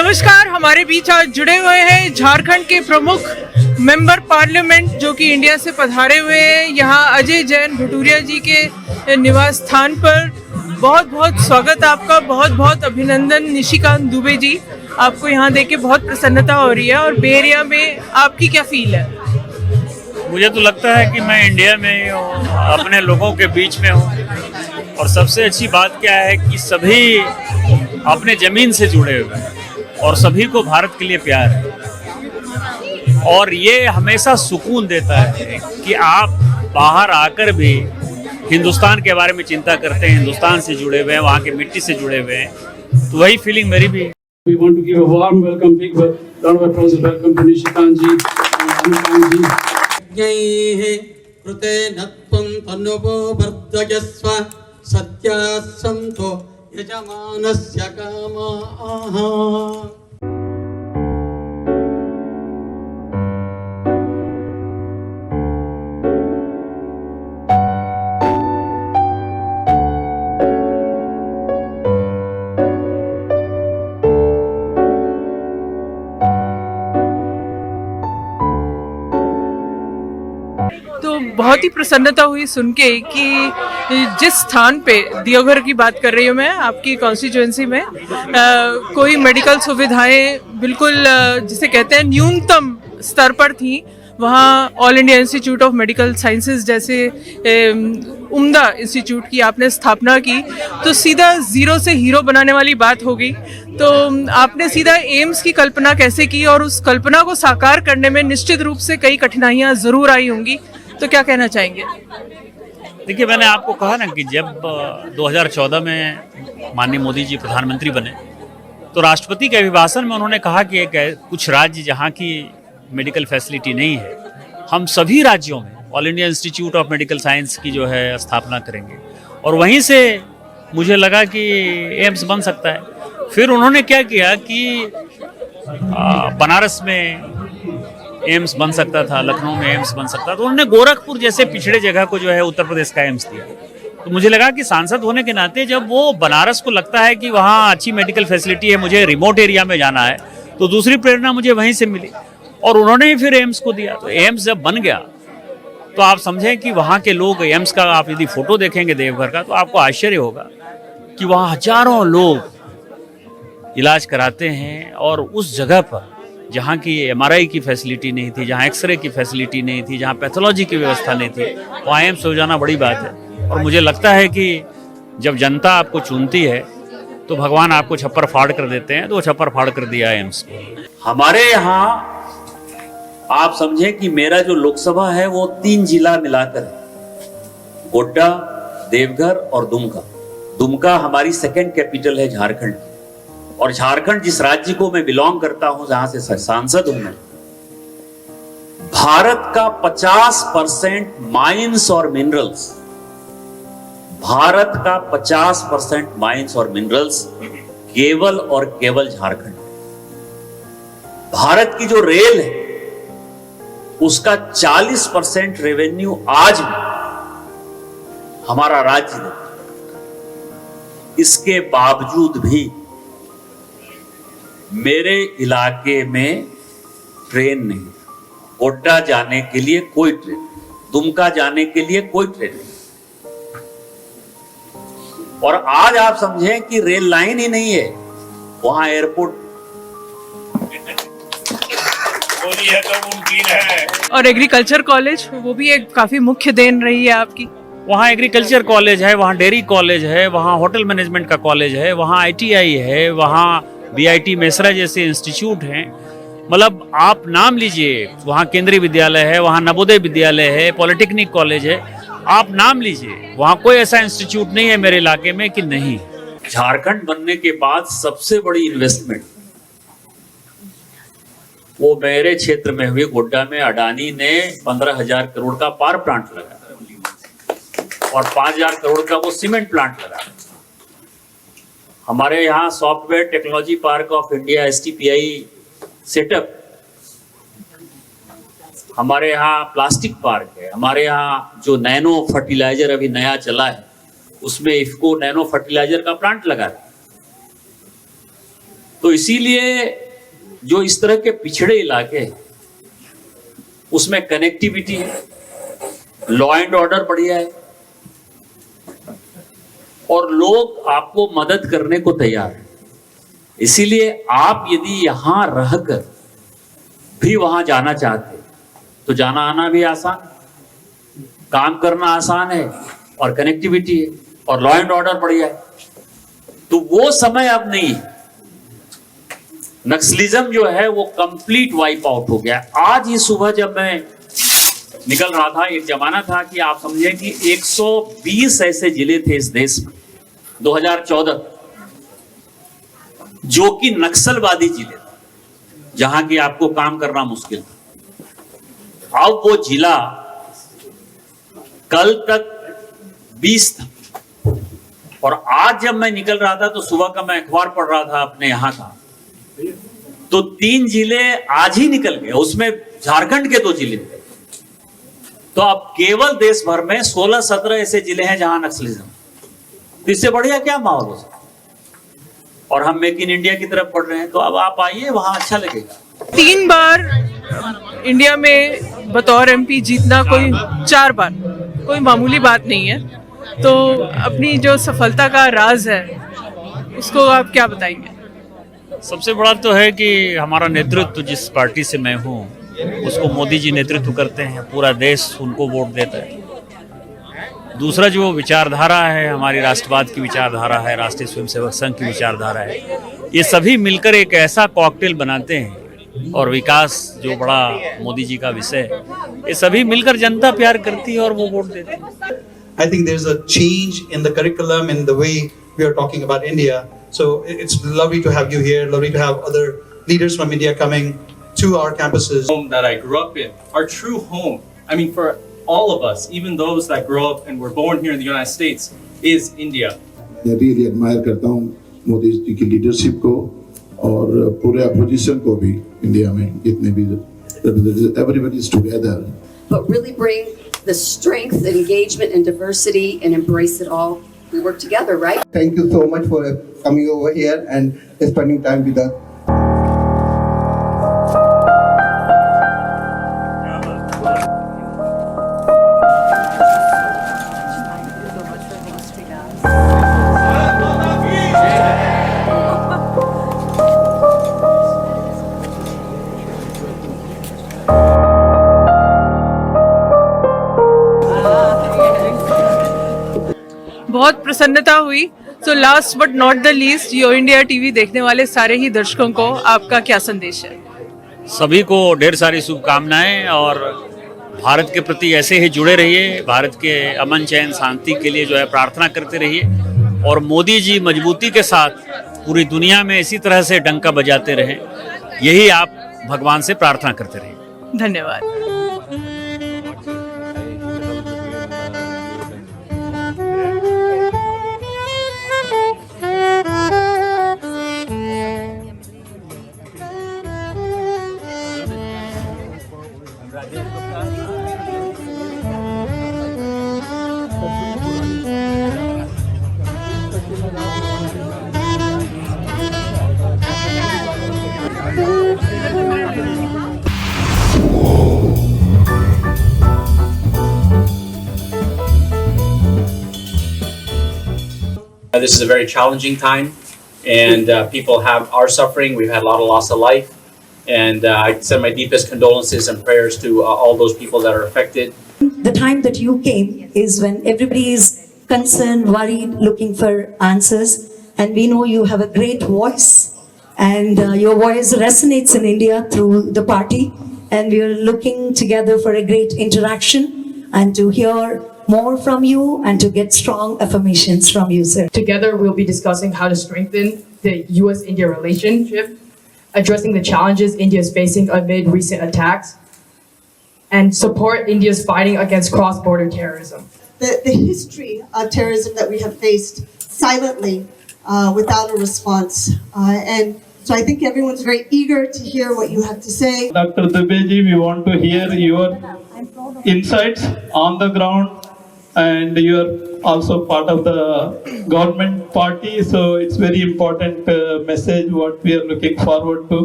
नमस्कार, हमारे बीच आज जुड़े हुए हैं झारखंड के प्रमुख मेंबर पार्लियामेंट जो कि इंडिया से पधारे हुए हैं। यहाँ अजय जैन भटूरिया जी के निवास स्थान पर बहुत बहुत स्वागत आपका, बहुत बहुत अभिनंदन। निशिकांत दुबे जी, आपको यहाँ देख के बहुत प्रसन्नता हो रही है और बे एरिया में आपकी क्या फील है? मुझे तो लगता है कि मैं इंडिया में ही हूँ, अपने लोगों के बीच में हूँ। और सबसे अच्छी बात क्या है कि सभी अपने ज़मीन से जुड़े हुए हैं और सभी को भारत के लिए प्यार है। और ये हमेशा सुकून देता है कि आप बाहर आकर भी हिंदुस्तान के बारे में चिंता करते हैं, हिंदुस्तान से जुड़े हुए हैं, वहाँ की मिट्टी से जुड़े हुए हैं। तो वही फीलिंग मेरी भी है। We want to give a warm welcome, big round of applause and welcome to Nishikant ji and Anupam ji. यज्ञैः कृतेन त्वं तनुवो वर्धयस्व सत्याः सन्तो यजमानस्य कामाः। तो बहुत ही प्रसन्नता हुई सुन के कि जिस स्थान पे देवघर की बात कर रही हूँ मैं, आपकी कॉन्स्टिट्यूएंसी में कोई मेडिकल सुविधाएं बिल्कुल जिसे कहते हैं न्यूनतम स्तर पर थी, वहाँ all India institute of medical sciences जैसे उम्दा इंस्टीट्यूट की आपने स्थापना की, तो सीधा ज़ीरो से हीरो बनाने वाली बात हो गई। तो आपने सीधा एम्स की कल्पना कैसे की और उस कल्पना को साकार करने में निश्चित रूप से कई कठिनाइयाँ ज़रूर आई होंगी, तो क्या कहना चाहेंगे? देखिए, मैंने आपको कहा ना कि जब 2014 में माननीय मोदी जी प्रधानमंत्री बने तो राष्ट्रपति के अभिभाषण में उन्होंने कहा कि कुछ राज्य जहाँ की मेडिकल फैसिलिटी नहीं है, हम सभी राज्यों में all India institute of medical science की जो है स्थापना करेंगे। और वहीं से मुझे लगा कि एम्स बन सकता है। फिर उन्होंने क्या किया कि बनारस में एम्स बन सकता था, लखनऊ में एम्स बन सकता था, तो उन्होंने गोरखपुर जैसे पिछड़े जगह को जो है उत्तर प्रदेश का एम्स दिया। तो मुझे लगा कि सांसद होने के नाते जब वो बनारस को लगता है कि वहाँ अच्छी मेडिकल फैसिलिटी है, मुझे रिमोट एरिया में जाना है, तो दूसरी प्रेरणा मुझे वहीं से मिली और उन्होंने ही फिर एम्स को दिया। तो एम्स जब बन गया तो आप समझें कि वहाँ के लोग, एम्स का आप यदि फोटो देखेंगे देवघर का तो आपको आश्चर्य होगा कि वहाँ हजारों लोग इलाज कराते हैं। और उस जगह पर जहाँ की MRI की फैसिलिटी नहीं थी, जहाँ एक्सरे की फैसिलिटी नहीं थी, जहाँ पैथोलॉजी की व्यवस्था नहीं थी, वहाँ एम्स हो जाना बड़ी बात है। और मुझे लगता है कि जब जनता आपको चुनती है तो भगवान आपको छप्पर फाड़ कर देते हैं, तो वो छप्पर फाड़ कर दिया एम्स को। हमारे यहाँ आप समझें कि मेरा जो लोकसभा है वो 3 जिला मिलाकर है, गोड्डा, देवघर और दुमका। दुमका हमारी सेकंड कैपिटल है झारखंड, और झारखंड जिस राज्य को मैं बिलोंग करता हूं, जहां से सांसद हूं मैं, भारत का 50% माइंस और मिनरल्स, भारत का 50% माइंस और मिनरल्स केवल और केवल झारखंड। भारत की जो रेल है उसका 40% रेवेन्यू आज भी हमारा राज्य देता है। इसके बावजूद भी मेरे इलाके में ट्रेन नहीं, गोड्डा जाने के लिए कोई ट्रेन, दुमका जाने के लिए कोई ट्रेन नहीं। और आज आप समझें कि रेल लाइन ही नहीं है, वहां एयरपोर्ट है तो मुमकिन है। और एग्रीकल्चर कॉलेज, वो भी एक काफ़ी मुख्य देन रही है आपकी। वहाँ एग्रीकल्चर कॉलेज है, वहाँ डेयरी कॉलेज है, वहाँ होटल मैनेजमेंट का कॉलेज है, वहाँ ITI है, वहाँ BIT मेसरा जैसे इंस्टीट्यूट हैं। मतलब आप नाम लीजिए, वहाँ केंद्रीय विद्यालय है, वहाँ नवोदय विद्यालय है, पॉलिटेक्निक कॉलेज है, आप नाम लीजिए, वहाँ कोई ऐसा इंस्टीट्यूट नहीं है मेरे इलाके में कि नहीं। झारखंड बनने के बाद सबसे बड़ी इन्वेस्टमेंट वो मेरे क्षेत्र में हुई। गोड्डा में अडानी ने 15,000 करोड़ का पावर प्लांट लगाया और 5,000 करोड़ का वो सीमेंट प्लांट लगाया। हमारे यहाँ software technology park of India STPI setup, हमारे यहाँ प्लास्टिक पार्क है, हमारे यहाँ जो नैनो फर्टिलाइजर अभी नया चला है उसमें इफको नैनो फर्टिलाइजर का प्लांट लगा है। तो इसीलिए जो इस तरह के पिछड़े इलाके हैं, उसमें कनेक्टिविटी है, लॉ एंड ऑर्डर बढ़िया है और लोग आपको मदद करने को तैयार है। इसीलिए आप यदि यहां रहकर भी वहां जाना चाहते तो जाना आना भी आसान, काम करना आसान है और कनेक्टिविटी है और लॉ एंड ऑर्डर बढ़िया है। तो वो समय अब नहीं है। नक्सलिज्म जो है वो कंप्लीट वाइप आउट हो गया। आज ही सुबह जब मैं निकल रहा था, एक जमाना था कि आप समझें कि 120 ऐसे जिले थे इस देश में 2014 जो कि नक्सलवादी जिले थे, जहां की आपको काम करना मुश्किल था। अब वो जिला कल तक 20 था और आज जब मैं निकल रहा था तो सुबह का मैं अखबार पढ़ रहा था अपने यहां का, तो 3 जिले आज ही निकल गए, उसमें झारखंड के 2 जिले थे। तो अब केवल देश भर में 16-17 ऐसे जिले हैं जहां नक्सलिज्म, तो इससे बढ़िया क्या माहौल हो सकता। और हम मेक इन इंडिया की तरफ बढ़ रहे हैं, तो अब आप आइए, वहां अच्छा लगेगा। 3 बार इंडिया में बतौर एमपी जीतना, कोई 4 बार, कोई मामूली बात नहीं है। तो अपनी जो सफलता का राज है उसको आप क्या बताएंगे? सबसे बड़ा तो है कि हमारा नेतृत्व, जिस पार्टी से मैं हूँ उसको मोदी जी नेतृत्व करते हैं, पूरा देश उनको वोट देता है। दूसरा जो विचारधारा है, हमारी राष्ट्रवाद की विचारधारा है, राष्ट्रीय स्वयंसेवक संघ की विचारधारा है, ये सभी मिलकर एक ऐसा कॉकटेल बनाते हैं। और विकास जो बड़ा मोदी जी का विषय है, ये सभी मिलकर जनता प्यार करती है और वो वोट देती है। I think there's a change in the curriculum and the way we are talking about India. So it's lovely to have you here, lovely to have other leaders from India coming to our campuses. Home that I grew up in, our true home. I mean, for all of us, even those that grow up and were born here in the United States, is India. मैं really admire करता हूँ मोदी जी की leadership को और पूरे opposition को भी, India में जितने भी everybody is together. But really bring the strength and engagement and diversity and embrace it all. We work together, right? Thank you so much for coming over here and spending time with us. बहुत प्रसन्नता हुई। So last but not the least, yo India TV देखने वाले सारे ही दर्शकों को आपका क्या संदेश है? सभी को ढेर सारी शुभकामनाएं और भारत के प्रति ऐसे ही जुड़े रहिए, भारत के अमन चैन शांति के लिए जो है प्रार्थना करते रहिए और मोदी जी मजबूती के साथ पूरी दुनिया में इसी तरह से डंका बजाते रहें, यही आप भगवान से प्रार्थना करते रहिए। धन्यवाद। This is a very challenging time, and people are suffering. We've had a lot of loss of life, and I send my deepest condolences and prayers to all those people that are affected. The time that you came is when everybody is concerned, worried, looking for answers, and we know you have a great voice, and your voice resonates in India through the party, and we are looking together for a great interaction and to hear more from you and to get strong affirmations from you, sir. Together, we'll be discussing how to strengthen the US-India relationship, addressing the challenges India is facing amid recent attacks, and support India's fighting against cross-border terrorism. The history of terrorism that we have faced silently without a response. And so I think everyone's very eager to hear what you have to say. Dr. Dubey ji, we want to hear your insights on the ground and you're also part of the government party, so it's very important message what we are looking forward to.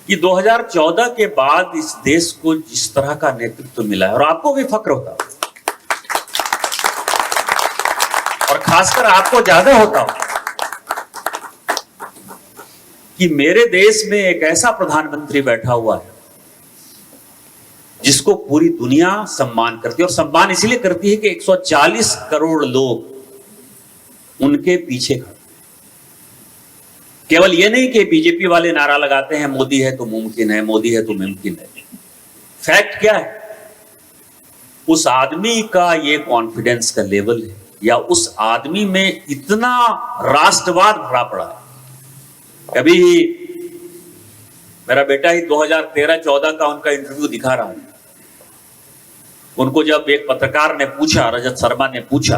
कि 2014 के बाद इस देश को जिस तरह का नेतृत्व मिला है, और आपको भी फक्र होता और खासकर आपको ज्यादा होता कि मेरे देश में एक ऐसा प्रधानमंत्री बैठा हुआ है जिसको पूरी दुनिया सम्मान करती है, और सम्मान इसलिए करती है कि 140 करोड़ लोग उनके पीछे खड़े। केवल ये नहीं कि बीजेपी वाले नारा लगाते हैं मोदी है तो मुमकिन है, मोदी है तो मुमकिन है। फैक्ट क्या है? उस आदमी का ये कॉन्फिडेंस का लेवल है, या उस आदमी में इतना राष्ट्रवाद भरा पड़ा है। कभी मेरा बेटा ही 2013-14 का उनका इंटरव्यू दिखा रहा है। उनको जब एक पत्रकार ने पूछा, रजत शर्मा ने पूछा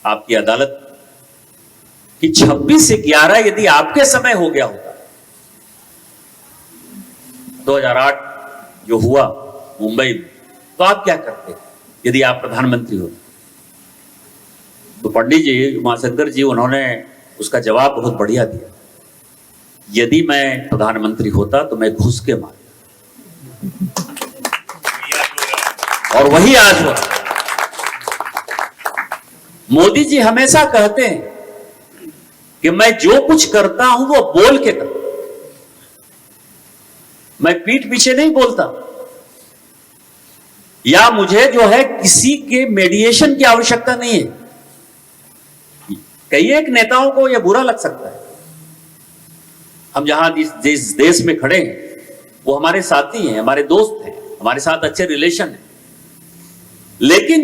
आपकी अदालत कि 26 से 11 यदि आपके समय हो गया होता, 2008 जो हुआ मुंबई में, तो आप क्या करते यदि आप प्रधानमंत्री होते? तो पंडित जी, उमाशंकर जी, उन्होंने उसका जवाब बहुत बढ़िया दिया। यदि मैं प्रधानमंत्री होता तो मैं घुस के मार, और वही आज हुआ। मोदी जी हमेशा कहते हैं कि मैं जो कुछ करता हूं वो बोल के करता, मैं पीठ पीछे नहीं बोलता, या मुझे जो है किसी के मेडिएशन की आवश्यकता नहीं है। कई एक नेताओं को यह बुरा लग सकता है। हम जहां जिस देश में खड़े हैं वो हमारे साथी हैं, हमारे दोस्त हैं, हमारे साथ अच्छे रिलेशन हैं, लेकिन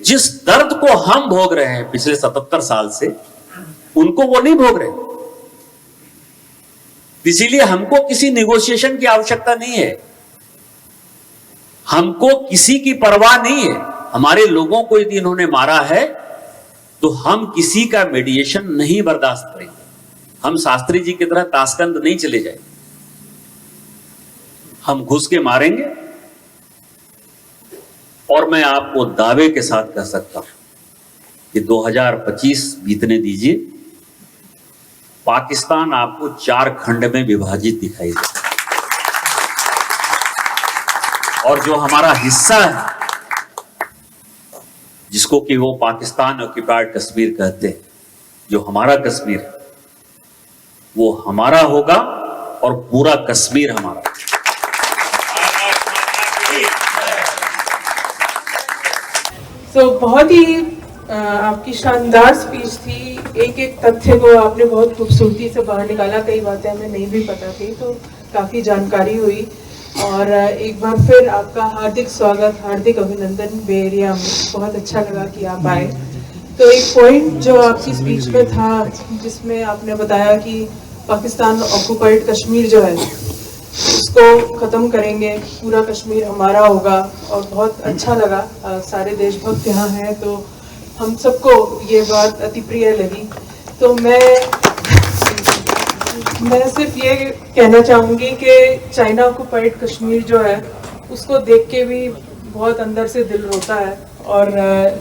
जिस दर्द को हम भोग रहे हैं पिछले 77 साल से, उनको वो नहीं भोग रहे। इसीलिए हमको किसी नेगोशिएशन की आवश्यकता नहीं है, हमको किसी की परवाह नहीं है। हमारे लोगों को यदि इन्होंने मारा है तो हम किसी का मेडिएशन नहीं बर्दाश्त करेंगे। हम शास्त्री जी की तरह ताशकंद नहीं चले जाएंगे, हम घुस के मारेंगे। और मैं आपको दावे के साथ कह सकता हूं कि 2025 बीतने दीजिए, पाकिस्तान आपको 4 खंड में विभाजित दिखाई देगा, और जो हमारा हिस्सा है, जिसको कि वो पाकिस्तान ऑक्युपाइड कश्मीर कहते हैं, जो हमारा कश्मीर है वो हमारा होगा, और पूरा कश्मीर हमारा। बहुत ही आपकी शानदार स्पीच थी। एक एक तथ्य को आपने बहुत खूबसूरती से बाहर निकाला। कई बातें हमें नहीं भी पता थी, तो काफ़ी जानकारी हुई। और एक बार फिर आपका हार्दिक स्वागत, हार्दिक अभिनंदन बे एरिया में। बहुत अच्छा लगा कि आप आए। तो एक पॉइंट जो आपकी स्पीच में था, जिसमें आपने बताया कि पाकिस्तान ऑक्युपाइड कश्मीर जो है उसको ख़त्म करेंगे, पूरा कश्मीर हमारा होगा, और बहुत अच्छा लगा। सारे देशभक्त यहाँ हैं, तो हम सबको ये बात अति प्रिय लगी। तो मैं सिर्फ ये कहना चाहूँगी कि चाइना ऑक्युपाइड कश्मीर जो है उसको देख के भी बहुत अंदर से दिल रोता है, और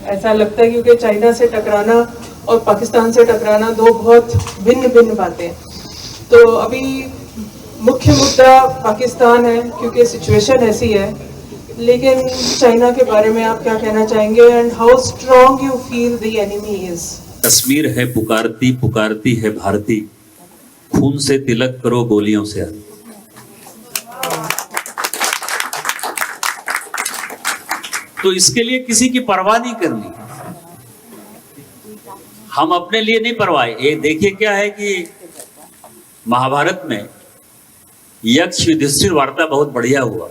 ऐसा लगता है क्योंकि चाइना से टकराना और पाकिस्तान से टकराना दो बहुत भिन्न भिन्न बातें हैं। तो अभी मुख्य मुद्दा पाकिस्तान है क्योंकि सिचुएशन ऐसी है, लेकिन चाइना के बारे में आप क्या कहना चाहेंगे, and how strong you feel the enemy is? Kashmir है पुकारती पुकारती है भारती, खून से तिलक करो गोलियों से। तो इसके लिए किसी की परवाह नहीं करनी, हम अपने लिए नहीं परवाह। ये देखिए क्या है कि महाभारत में यक्ष युधिष्ठिर वार्ता बहुत बढ़िया हुआ।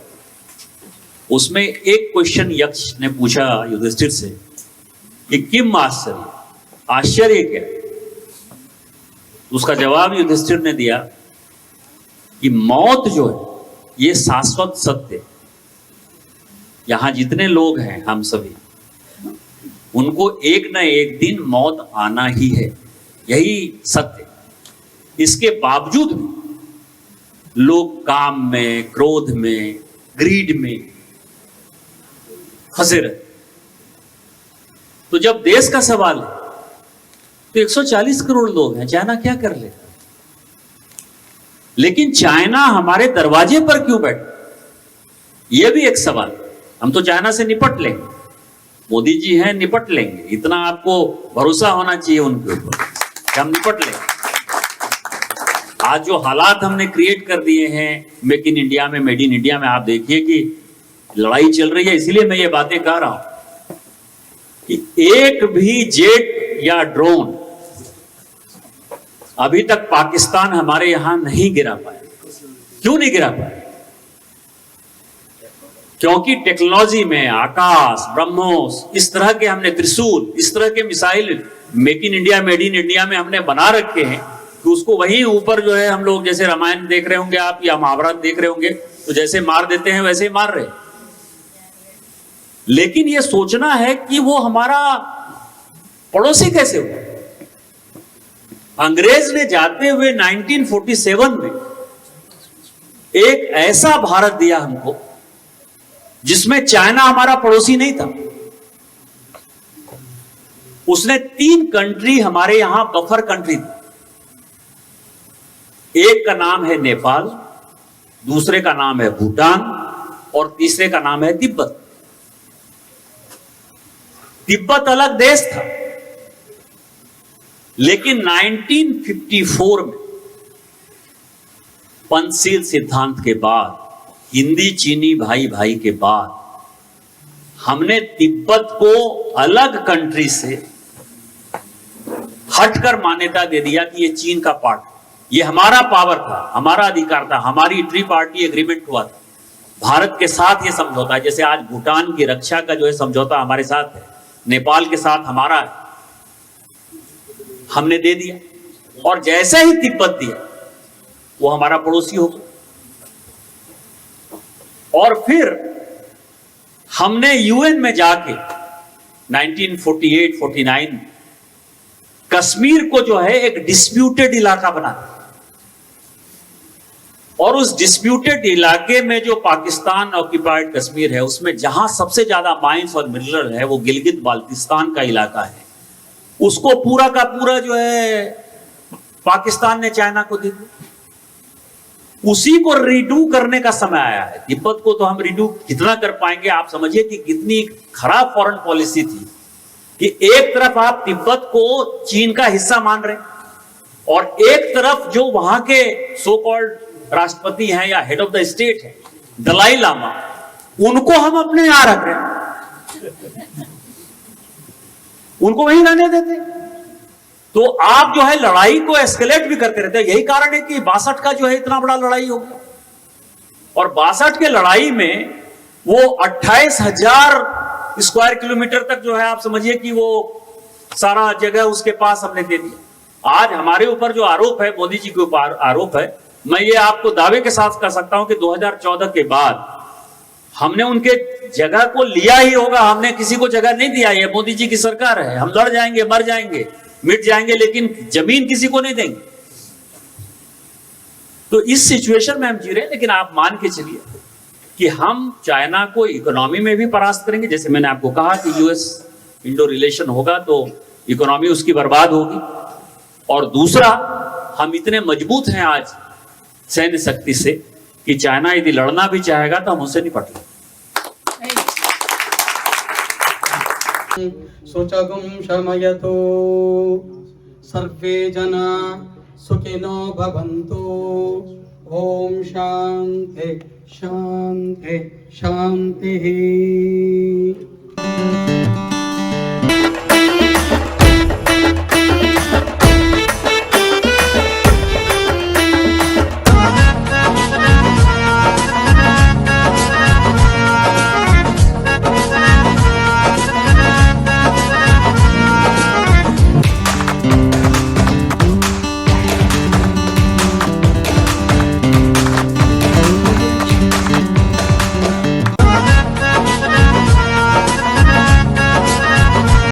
उसमें एक क्वेश्चन यक्ष ने पूछा युधिष्ठिर से कि किम आश्चर्य, आश्चर्य क्या? उसका जवाब युधिष्ठिर ने दिया कि मौत जो है ये शाश्वत सत्य है। यहां जितने लोग हैं हम सभी, उनको एक न एक दिन मौत आना ही है, यही सत्य। इसके बावजूद भी लोग काम में, क्रोध में, ग्रीड में फंसे रहे। तो जब देश का सवाल है तो 140 करोड़ लोग हैं, चाइना क्या कर ले? लेकिन चाइना हमारे दरवाजे पर क्यों बैठा? यह भी एक सवाल। हम तो चाइना से निपट लेंगे, मोदी जी हैं, निपट लेंगे, इतना आपको भरोसा होना चाहिए उनके ऊपर कि हम निपट लेंगे। आज जो हालात हमने क्रिएट कर दिए हैं मेक इन इंडिया में, मेड इन इंडिया में, आप देखिए कि लड़ाई चल रही है। इसलिए मैं ये बातें कह रहा हूं कि एक भी जेट या ड्रोन अभी तक पाकिस्तान हमारे यहां नहीं गिरा पाया। क्यों नहीं गिरा पाया? क्योंकि टेक्नोलॉजी में आकाश, ब्रह्मोस, इस तरह के हमने त्रिशूल, इस तरह के missile make in India, made in India में हमने बना रखे हैं कि उसको वहीं ऊपर जो है हम लोग, जैसे रामायण देख रहे होंगे आप या महाभारत देख रहे होंगे, तो जैसे मार देते हैं वैसे ही मार रहे। लेकिन यह सोचना है कि वो हमारा पड़ोसी कैसे हुआ। अंग्रेज ने जाते हुए 1947 में एक ऐसा भारत दिया हमको जिसमें चाइना हमारा पड़ोसी नहीं था। उसने 3 कंट्री हमारे यहां बफर कंट्री दी। एक का नाम है नेपाल, दूसरे का नाम है भूटान और तीसरे का नाम है तिब्बत। तिब्बत अलग देश था, लेकिन 1954 में पंचशील सिद्धांत के बाद, हिंदी चीनी भाई भाई के बाद, हमने तिब्बत को अलग कंट्री से हटकर मान्यता दे दिया कि ये चीन का पार्ट, ये हमारा पावर था, हमारा अधिकार था, हमारी ट्री-पार्टी एग्रीमेंट हुआ था। भारत के साथ ये समझौता है, जैसे आज भूटान की रक्षा का जो है समझौता हमारे साथ है, नेपाल के साथ हमारा है, हमने दे दिया। और जैसे ही तिब्बत दिया वो हमारा पड़ोसी हो गया। और फिर हमने यूएन में जाके 1948-49 कश्मीर को जो है एक डिस्प्यूटेड इलाका बना दिया। और उस डिस्प्यूटेड इलाके में जो पाकिस्तान ऑक्यूपाइड कश्मीर है, उसमें जहां सबसे ज्यादा माइंस और मिनरल है वो गिलगित बाल्टिस्तान का इलाका है। उसको पूरा का पूरा जो है पाकिस्तान ने चाइना को दे दिया। उसी को रिडू करने का समय आया है। तिब्बत को तो हम रिडू कितना कर पाएंगे, आप समझिए कि कितनी खराब फॉरेन पॉलिसी थी कि एक तरफ आप तिब्बत को चीन का हिस्सा मान रहे और एक तरफ जो वहां के सो कॉल्ड राष्ट्रपति हैं या हेड ऑफ द स्टेट है दलाई लामा, उनको हम अपने यहां रख रहे हैं, उनको वहीं रहने देते। तो आप जो है लड़ाई को एस्केलेट भी करते रहते हैं। यही कारण है कि 62 का जो है इतना बड़ा लड़ाई हो गया। और 62 के लड़ाई में वो 28,000 स्क्वायर किलोमीटर तक जो है आप समझिए कि वो सारा जगह उसके पास हमने दे दिया। आज हमारे ऊपर जो आरोप है, मोदी जी के ऊपर आरोप है, मैं ये आपको दावे के साथ कर सकता हूं कि 2014 के बाद हमने उनके जगह को लिया ही होगा। हमने किसी को जगह नहीं दिया। ये मोदी जी की सरकार है, हम लड़ जाएंगे, मर जाएंगे, मिट जाएंगे, लेकिन जमीन किसी को नहीं देंगे। तो इस सिचुएशन में हम जी रहे हैं। लेकिन आप मान के चलिए कि हम चाइना को इकोनॉमी में भी परास्त करेंगे। जैसे मैंने आपको कहा कि यूएस इंडो रिलेशन होगा तो इकोनॉमी उसकी बर्बाद होगी। और दूसरा, हम इतने मजबूत हैं आज सैन्य शक्ति से कि चाइना यदि लड़ना भी चाहेगा तो हम उससे निपट लेंगे। सुचगुं शमयतो सर्वे जना सुखिनो भवन्तु। ओम शांति शांति शांति।